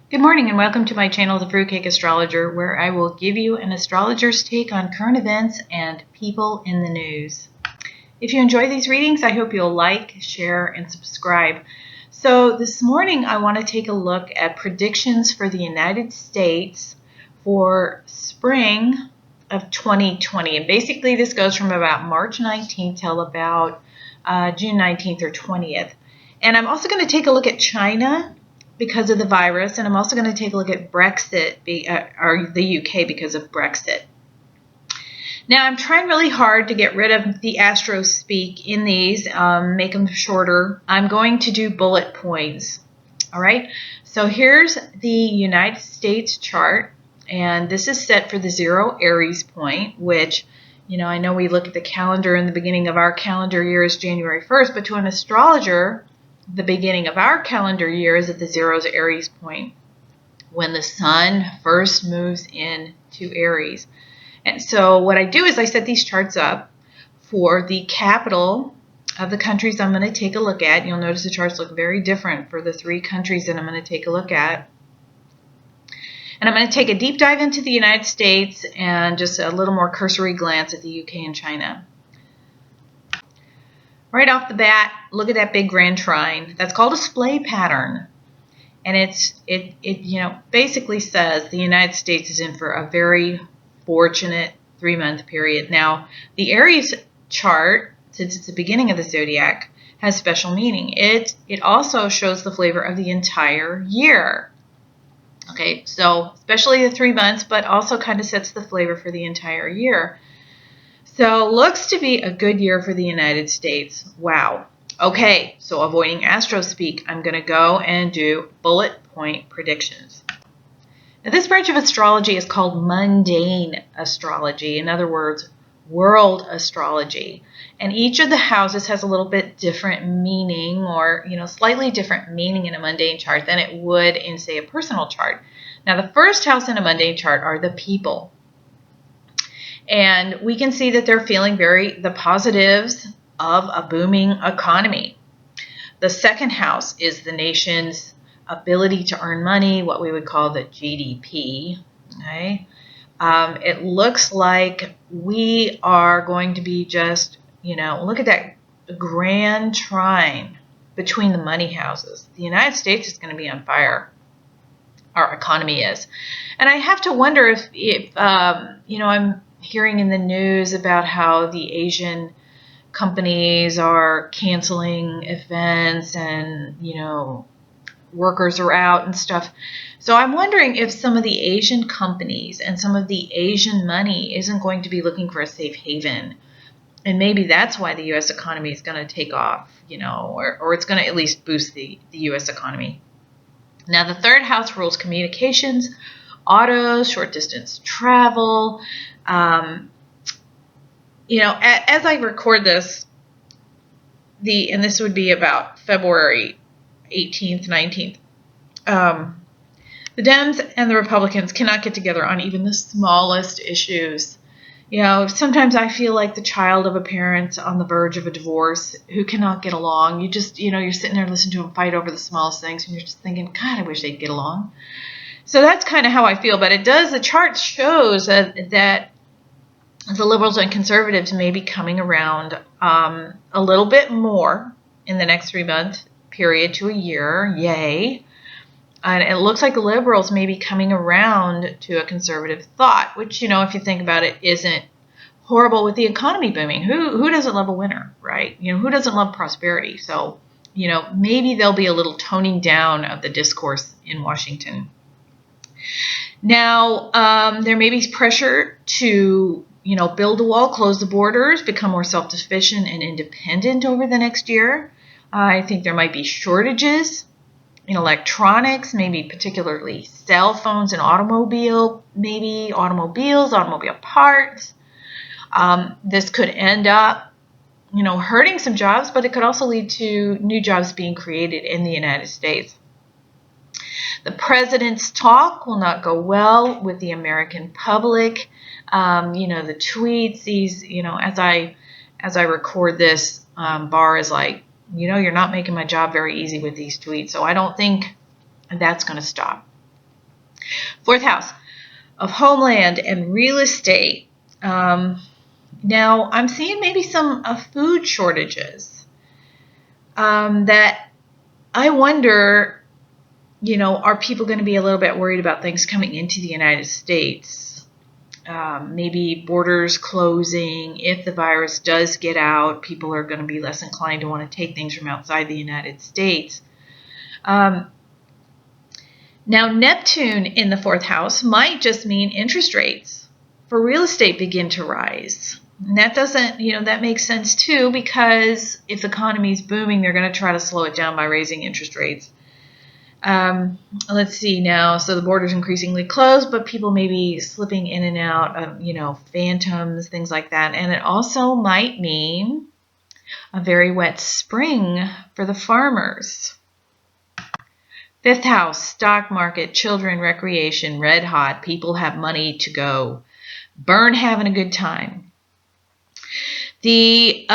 Good morning and welcome to my channel, The Fruitcake Astrologer, where I will give you an astrologer's take on current events and people in the news. If you enjoy these readings, I hope you'll like, share, and subscribe. So this morning I want to take a look at predictions for the United States for spring of 2020. And basically this goes from about March 19th till about June 19th or 20th. And I'm also going to take a look at China because of the virus, and I'm also going to take a look at Brexit, or the UK because of Brexit. Now, I'm trying really hard to get rid of the astro speak in these, make them shorter. I'm going to do bullet points. All right, so here's the United States chart, and this is set for the 0 Aries point, which, I know we look at the calendar, and the beginning of our calendar year is January 1st, but to an astrologer, the beginning of our calendar year is at the 0 Aries point, when the sun first moves into Aries. And so what I do is I set these charts up for the capital of the countries I'm going to take a look at. You'll notice the charts look very different for the 3 countries that I'm going to take a look at. And I'm going to take a deep dive into the United States and just a little more cursory glance at the UK and China. Right off the bat, look at that big grand trine. That's called a splay pattern. And it basically says the United States is in for a very fortunate 3-month period. Now, the Aries chart, since it's the beginning of the zodiac, has special meaning. It also shows the flavor of the entire year. Okay, so especially the 3 months, but also kind of sets the flavor for the entire year. So looks to be a good year for the United States. Wow. Okay, so avoiding astro speak, I'm going to go and do bullet point predictions. Now, this branch of astrology is called mundane astrology. In other words, world astrology. And each of the houses has a little bit different meaning, or slightly different meaning in a mundane chart than it would in, say, a personal chart. Now, the first house in a mundane chart are the people. And we can see that they're feeling the positives of a booming economy. The second house is the nation's ability to earn money, what we would call the GDP. Okay? It looks like we are going to be just, look at that grand trine between the money houses. The United States is going to be on fire. Our economy is. And I have to wonder if I'm hearing in the news about how the Asian companies are canceling events and, workers are out and stuff. So I'm wondering if some of the Asian companies and some of the Asian money isn't going to be looking for a safe haven. And maybe that's why the U.S. economy is going to take off, or it's going to at least boost the U.S. economy. Now, the third house rules communications, autos, short distance travel. As I record this, and this would be about February 18th, 19th, the Dems and the Republicans cannot get together on even the smallest issues. Sometimes I feel like the child of a parent on the verge of a divorce who cannot get along. You just, you're sitting there listening to them fight over the smallest things, and you're just thinking, God, I wish they'd get along. So that's kind of how I feel. But the chart shows that the liberals and conservatives may be coming around a little bit more in the next 3-month period to a year. Yay. And it looks like the liberals may be coming around to a conservative thought, which, if you think about it, isn't horrible with the economy booming. Who doesn't love a winner, right? Who doesn't love prosperity? So, maybe there'll be a little toning down of the discourse in Washington. Now, there may be pressure to, build a wall, close the borders, become more self-sufficient and independent over the next year. I think there might be shortages in electronics, maybe particularly cell phones and automobile parts. This could end up, hurting some jobs, but it could also lead to new jobs being created in the United States. The president's talk will not go well with the American public. The tweets, as I record this, Barr is like, you're not making my job very easy with these tweets. So I don't think that's going to stop. Fourth house of homeland and real estate. Now, I'm seeing maybe some food shortages that I wonder, are people going to be a little bit worried about things coming into the United States? Maybe borders closing. If the virus does get out, people are going to be less inclined to want to take things from outside the United States. Now, Neptune in the fourth house might just mean interest rates for real estate begin to rise. And that doesn't, that makes sense too, because if the economy is booming, they're going to try to slow it down by raising interest rates. Let's see now. So the border's increasingly closed, but people may be slipping in and out of, phantoms, things like that. And it also might mean a very wet spring for the farmers. Fifth house, stock market, children, recreation, red hot. People have money to go. Burn having a good time. The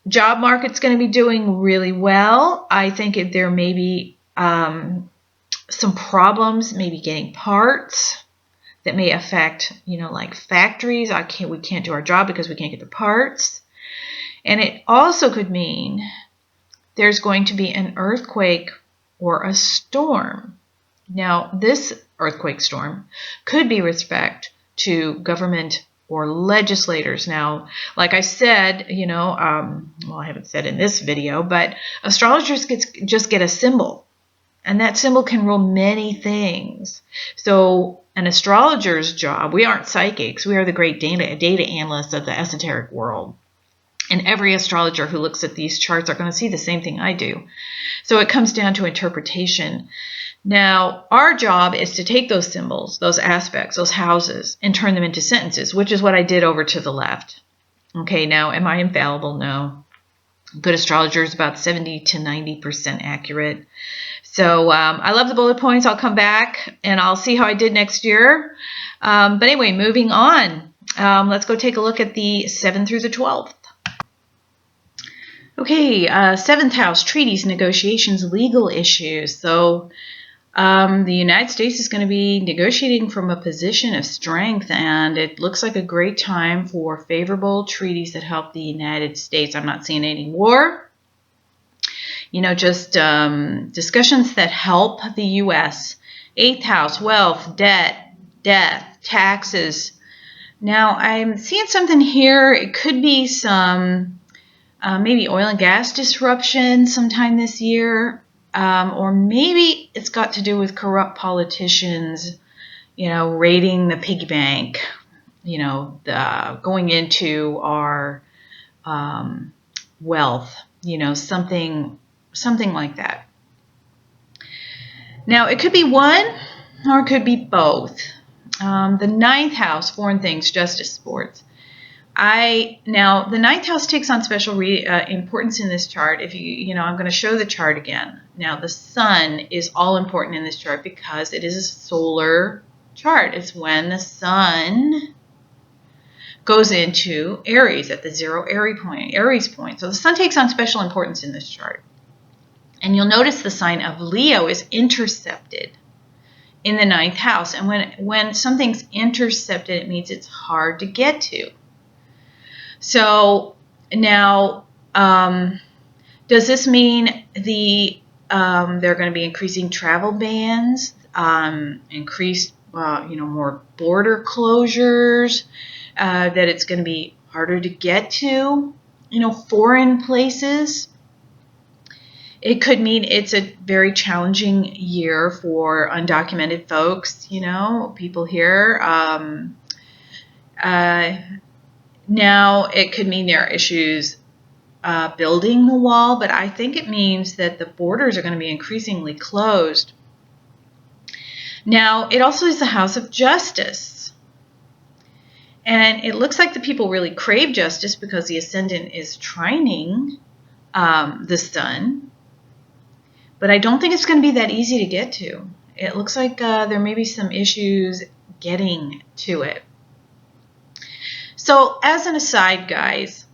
job market's going to be doing really well. I think there may be some problems, maybe getting parts that may affect, like factories. We can't do our job because we can't get the parts. And it also could mean there's going to be an earthquake or a storm. Now, this earthquake storm could be with respect to government or legislators. Now, like I said, I haven't said in this video, but astrologers just get a symbol, and that symbol can rule many things. So an astrologer's job, we aren't psychics, we are the great data analysts of the esoteric world. And every astrologer who looks at these charts are going to see the same thing I do. So it comes down to interpretation. Now, our job is to take those symbols, those aspects, those houses, and turn them into sentences, which is what I did over to the left. Okay, now, am I infallible? No. Good astrologer is about 70 to 90% accurate. So I love the bullet points. I'll come back and I'll see how I did next year. But anyway, moving on. Let's go take a look at the 7th through the 12th. Okay, 7th house, treaties, negotiations, legal issues. So the United States is going to be negotiating from a position of strength, and it looks like a great time for favorable treaties that help the United States. I'm not seeing any war. Just discussions that help the U.S. 8th house, wealth, debt, death, taxes. Now, I'm seeing something here. It could be some maybe oil and gas disruption sometime this year, or maybe it's got to do with corrupt politicians, raiding the piggy bank, going into our wealth, something like that. Now, it could be one or it could be both. The 9th house, foreign things, justice, sports. Now the 9th house takes on special importance in this chart. If I'm going to show the chart again. Now the sun is all important in this chart because it is a solar chart. It's when the sun goes into Aries at the 0 Aries point. So the sun takes on special importance in this chart. And you'll notice the sign of Leo is intercepted in the 9th house. And when something's intercepted, it means it's hard to get to. So now, does this mean there are going to be increasing travel bans, increased, more border closures, that it's going to be harder to get to, foreign places? It could mean it's a very challenging year for undocumented folks, people here. Now, it could mean there are issues building the wall, but I think it means that the borders are going to be increasingly closed. Now, it also is the house of justice. And it looks like the people really crave justice because the ascendant is trining the sun. But I don't think it's going to be that easy to get to. It looks like there may be some issues getting to it. So as an aside, guys,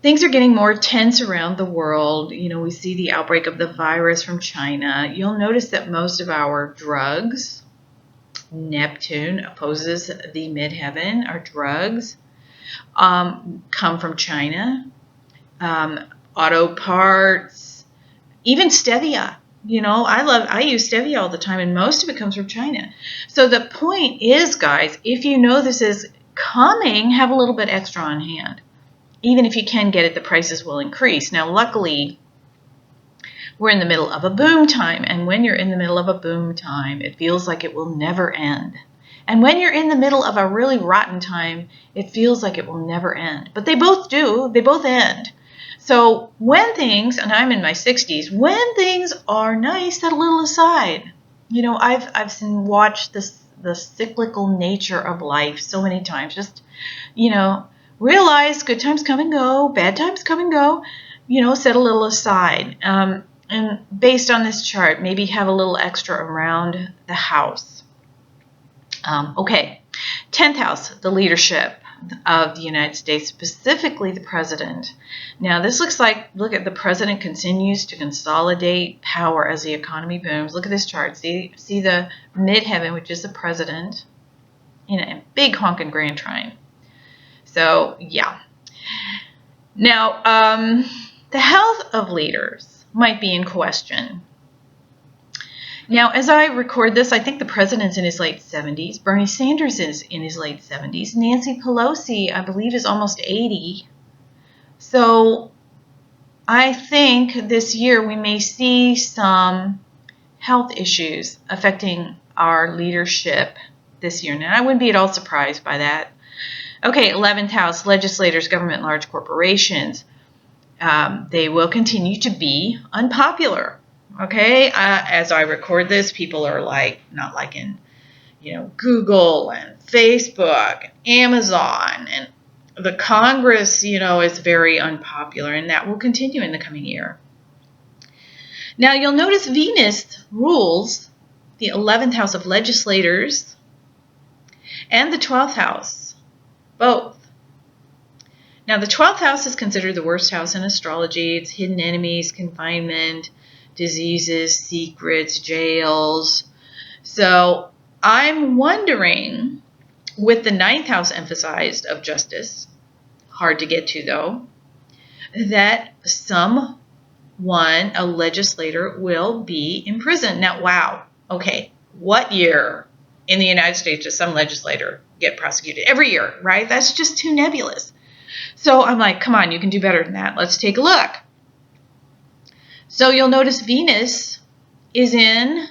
Things are getting more tense around the world. You know, we see the outbreak of the virus from China. You'll notice that most of our drugs, Neptune opposes the midheaven, our drugs come from China. Auto parts, even stevia. You know, I use stevia all the time, and most of it comes from China. So the point is, guys, if you know this is coming, have a little bit extra on hand. Even if you can get it, the prices will increase. Now, luckily, we're in the middle of a boom time, and when you're in the middle of a boom time, it feels like it will never end. And when you're in the middle of a really rotten time, it feels like it will never end. But they both do. They both end. So when things, and I'm in my 60s, when things are nice, set a little aside. You know, I've watched the cyclical nature of life so many times. Just, you know, realize good times come and go, bad times come and go. You know, set a little aside. And based on this chart, maybe have a little extra around the house. Okay, 10th house, the leadership of the United States, specifically the president. Now, this looks like, look at the president continues to consolidate power as the economy booms. Look at this chart. See the midheaven, which is the president, in a big honking grand trine. So, yeah. Now, the health of leaders might be in question. Now, as I record this, I think the president's in his late 70s. Bernie Sanders is in his late 70s. Nancy Pelosi, I believe, is almost 80. So I think this year we may see some health issues affecting our leadership this year. Now, I wouldn't be at all surprised by that. Okay, 11th house, legislators, government, large corporations. They will continue to be unpopular. Okay, as I record this, people are not liking, you know, Google and Facebook and Amazon, and the Congress, you know, is very unpopular, and that will continue in the coming year. Now, you'll notice Venus rules the 11th house of legislators and the 12th house, both. Now, the 12th house is considered the worst house in astrology. It's hidden enemies, confinement, diseases, secrets, jails. So I'm wondering, with the 9th house emphasized of justice, hard to get to though, that someone, a legislator, will be imprisoned. Now, wow, okay, what year in the United States does some legislator get prosecuted? Every year, right? That's just too nebulous. So I'm like, come on, you can do better than that. Let's take a look. So you'll notice Venus is in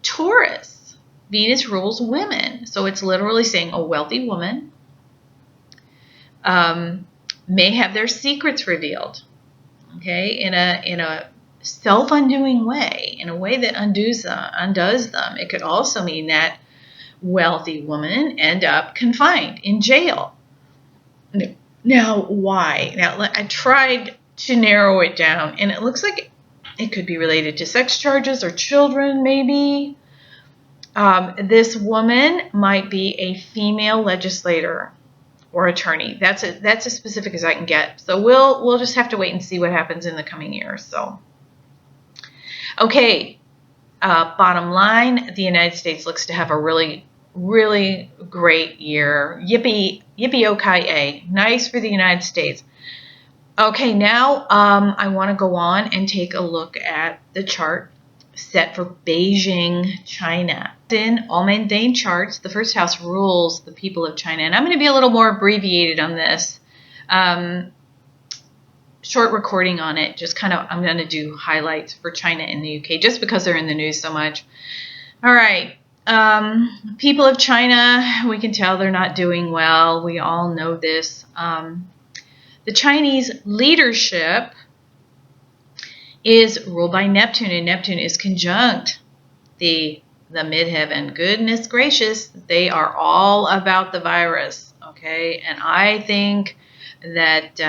Taurus. Venus rules women. So it's literally saying a wealthy woman may have their secrets revealed, okay, in a self-undoing way, in a way that undoes them. It could also mean that wealthy women end up confined in jail. Now, why? Now, I tried to narrow it down, and it looks like it could be related to sex charges or children, maybe. This woman might be a female legislator or attorney. That's as specific as I can get. So we'll just have to wait and see what happens in the coming years. So, okay. Bottom line, the United States looks to have a really, really great year. Yippee, yippee-o-ki-yay. Nice for the United States. Okay, now I want to go on and take a look at the chart set for Beijing, China. In all mundane charts, the first house rules the people of China. And I'm going to be a little more abbreviated on this. Short recording on it. Just kind of, I'm going to do highlights for China and the UK just because they're in the news so much. All right. People of China, we can tell they're not doing well. We all know this. The Chinese leadership is ruled by Neptune, and Neptune is conjunct the midheaven. Goodness gracious, they are all about the virus, okay? And I think that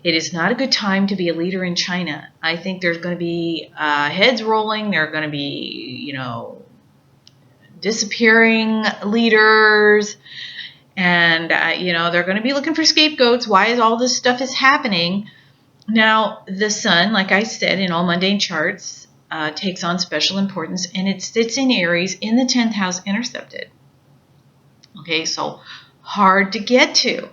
it is not a good time to be a leader in China. I think there's going to be heads rolling. There are going to be, you know, disappearing leaders. And, they're going to be looking for scapegoats. Why is all this stuff is happening? Now, the sun, like I said, in all mundane charts, takes on special importance, and it sits in Aries in the 10th house intercepted. Okay, so hard to get to.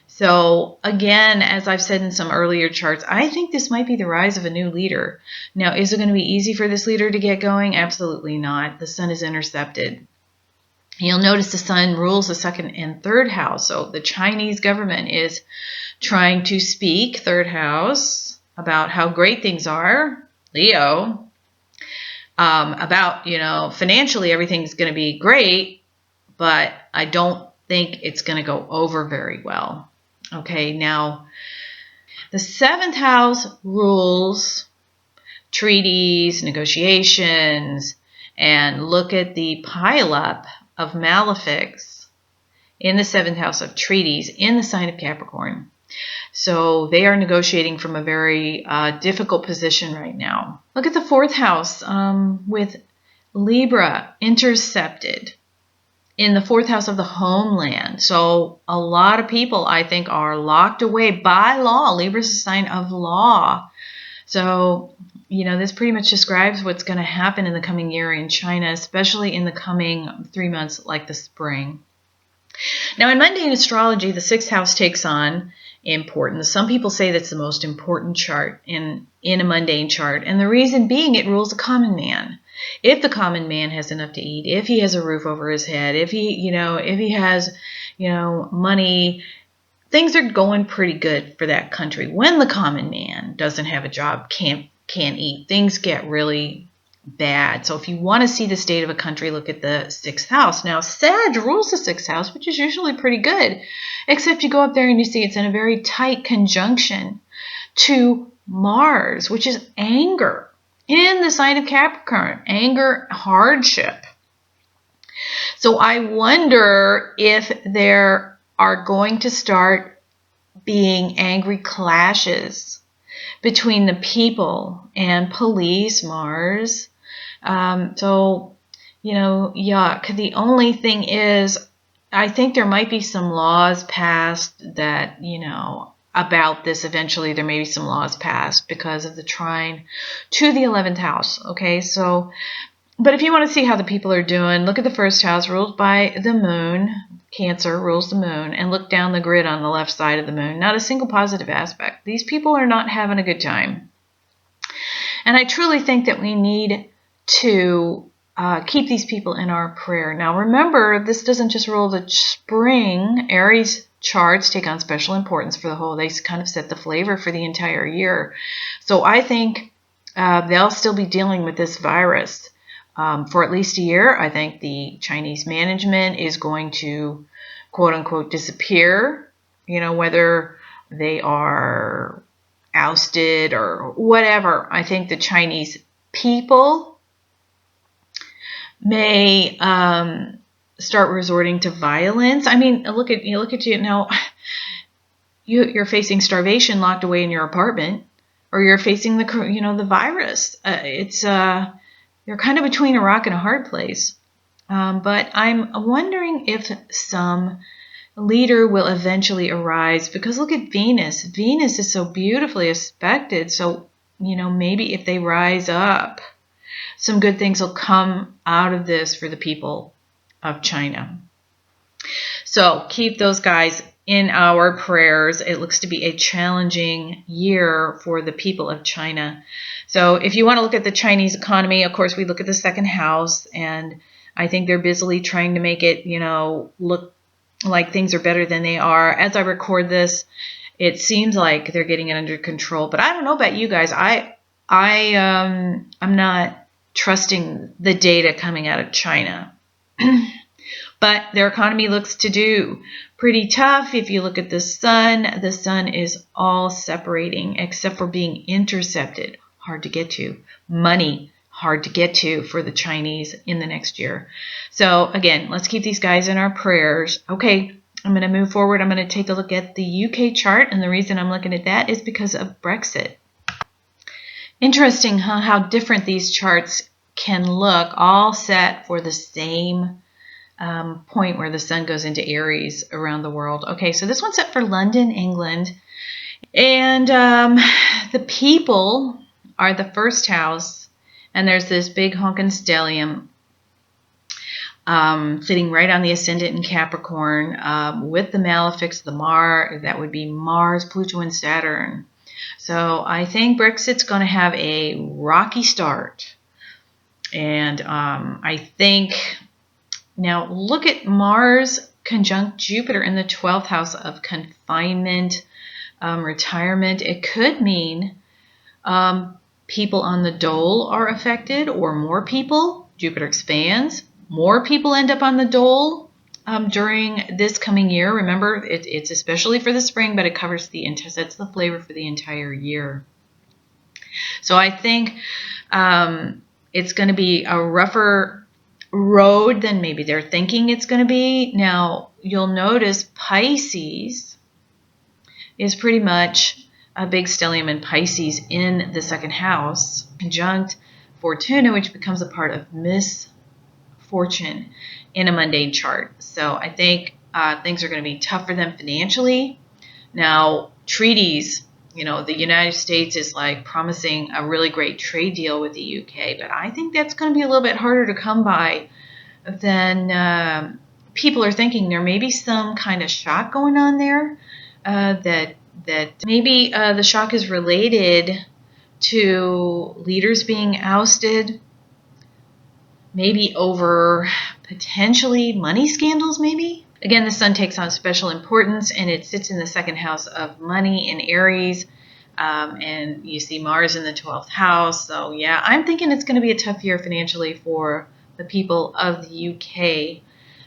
So again, as I've said in some earlier charts, I think this might be the rise of a new leader. Now, is it going to be easy for this leader to get going? Absolutely not. The sun is intercepted. You'll notice the sun rules the 2nd and 3rd house. So the Chinese government is trying to speak, 3rd house, about how great things are, Leo, about, financially everything's going to be great, but I don't think it's going to go over very well. Okay, now the 7th house rules treaties, negotiations, and look at the pileup of malefics in the 7th house of treaties in the sign of Capricorn. So they are negotiating from a very difficult position right now. Look at the 4th house with Libra intercepted in the 4th house of the homeland. So a lot of people, I think, are locked away by law. Libra is a sign of law. So, this pretty much describes what's going to happen in the coming year in China, especially in the coming 3 months, like the spring. Now, in mundane astrology, the 6th house takes on importance. Some people say that's the most important chart in a mundane chart. And the reason being, it rules the common man. If the common man has enough to eat, if he has a roof over his head, if he has, money, things are going pretty good for that country. When the common man doesn't have a job, can't eat, things get really bad. So if you want to see the state of a country, look at the 6th house. Now, Sag rules the 6th house, which is usually pretty good, except you go up there and you see it's in a very tight conjunction to Mars, which is anger in the sign of Capricorn, anger, hardship. So I wonder if there are going to start being angry clashes between the people and police, Mars. Yuck. The only thing is, I think there might be some laws passed that, about this eventually. There may be some laws passed because of the trine to the 11th house. Okay, so, but if you want to see how the people are doing, look at the 1st house ruled by the moon. Cancer rules the moon, and look down the grid on the left side of the moon. Not a single positive aspect. These people are not having a good time. And I truly think that we need to keep these people in our prayer. Now remember, this doesn't just rule the spring. Aries charts take on special importance for the whole. They kind of set the flavor for the entire year. So I think they'll still be dealing with this virus for at least a year. I think the Chinese management is going to, quote unquote, disappear, whether they are ousted or whatever. I think the Chinese people may start resorting to violence. I mean, look at you now. You're facing starvation, locked away in your apartment, or you're facing the virus. You're kind of between a rock and a hard place. But I'm wondering if some leader will eventually arise, because look at Venus. Venus is so beautifully aspected. So, maybe if they rise up, some good things will come out of this for the people of China. So keep those guys in our prayers. It looks to be a challenging year for the people of China. So if you want to look at the Chinese economy, of course, we look at the 2nd house, and I think they're busily trying to make it, look like things are better than they are. As I record this, it seems like they're getting it under control, but I don't know about you guys. I'm not trusting the data coming out of China. But their economy looks to do pretty tough. If you look at the sun is all separating except for being intercepted. Hard to get to. Money, hard to get to for the Chinese in the next year. So again, let's keep these guys in our prayers. Okay, I'm going to move forward. I'm going to take a look at the UK chart, and the reason I'm looking at that is because of Brexit. Interesting, huh? How different these charts can look, all set for the same point where the sun goes into Aries around the world. Okay, so this one's set for London, England. And the people are the first house. And there's this big honkin' stellium sitting right on the ascendant in Capricorn with the malefics, that would be Mars, Pluto, and Saturn. So I think Brexit's going to have a rocky start. And I think, now look at Mars conjunct Jupiter in the 12th house of confinement, retirement. It could mean people on the dole are affected, or more people. Jupiter expands. More people end up on the dole during this coming year. Remember, it's especially for the spring, but it covers sets the flavor for the entire year. So I think it's going to be a rougher road than maybe they're thinking it's going to be. Now, you'll notice Pisces is pretty much a big stellium in Pisces in the second house, conjunct Fortuna, which becomes a part of misfortune in a mundane chart. So I think things are going to be tough for them financially. Now, treaties, the United States is like promising a really great trade deal with the UK, but I think that's going to be a little bit harder to come by than people are thinking. There may be some kind of shock going on there that maybe the shock is related to leaders being ousted, maybe over potentially money scandals, maybe. Again, the sun takes on special importance, and it sits in the second house of money in Aries, and you see Mars in the 12th house. So yeah, I'm thinking it's going to be a tough year financially for the people of the UK.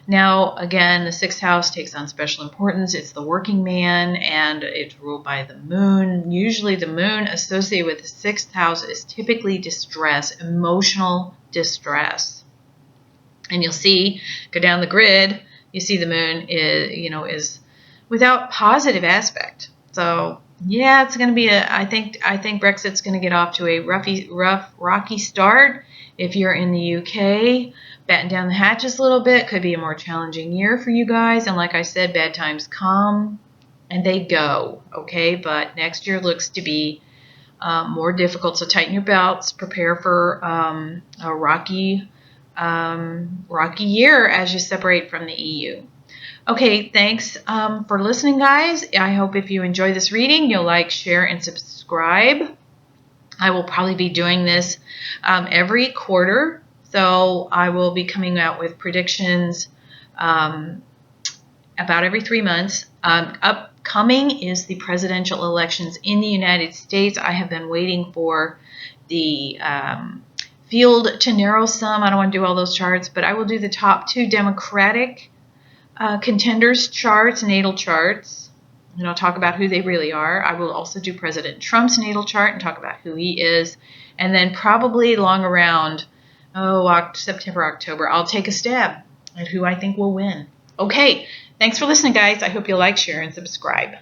Now, again, the 6th house takes on special importance. It's the working man, and it's ruled by the moon. Usually the moon associated with the 6th house is typically distress, emotional distress. And you'll see, go down the grid, you see the moon is without positive aspect. So yeah, it's going to be I think Brexit's going to get off to a rocky start. If you're in the UK, batten down the hatches a little bit. Could be a more challenging year for you guys. And like I said, bad times come and they go. Okay, but next year looks to be more difficult. So tighten your belts. Prepare for a rocky year as you separate from the EU. Okay, thanks for listening, guys. I hope if you enjoy this reading, you'll like, share, and subscribe. I will probably be doing this every quarter. So I will be coming out with predictions about every 3 months. Upcoming is the presidential elections in the United States. I have been waiting for the field to narrow some. I don't want to do all those charts, but I will do the top 2 Democratic contenders charts, natal charts, and I'll talk about who they really are. I will also do President Trump's natal chart and talk about who he is. And then probably long around, September, October, I'll take a stab at who I think will win. Okay, thanks for listening, guys. I hope you'll like, share, and subscribe.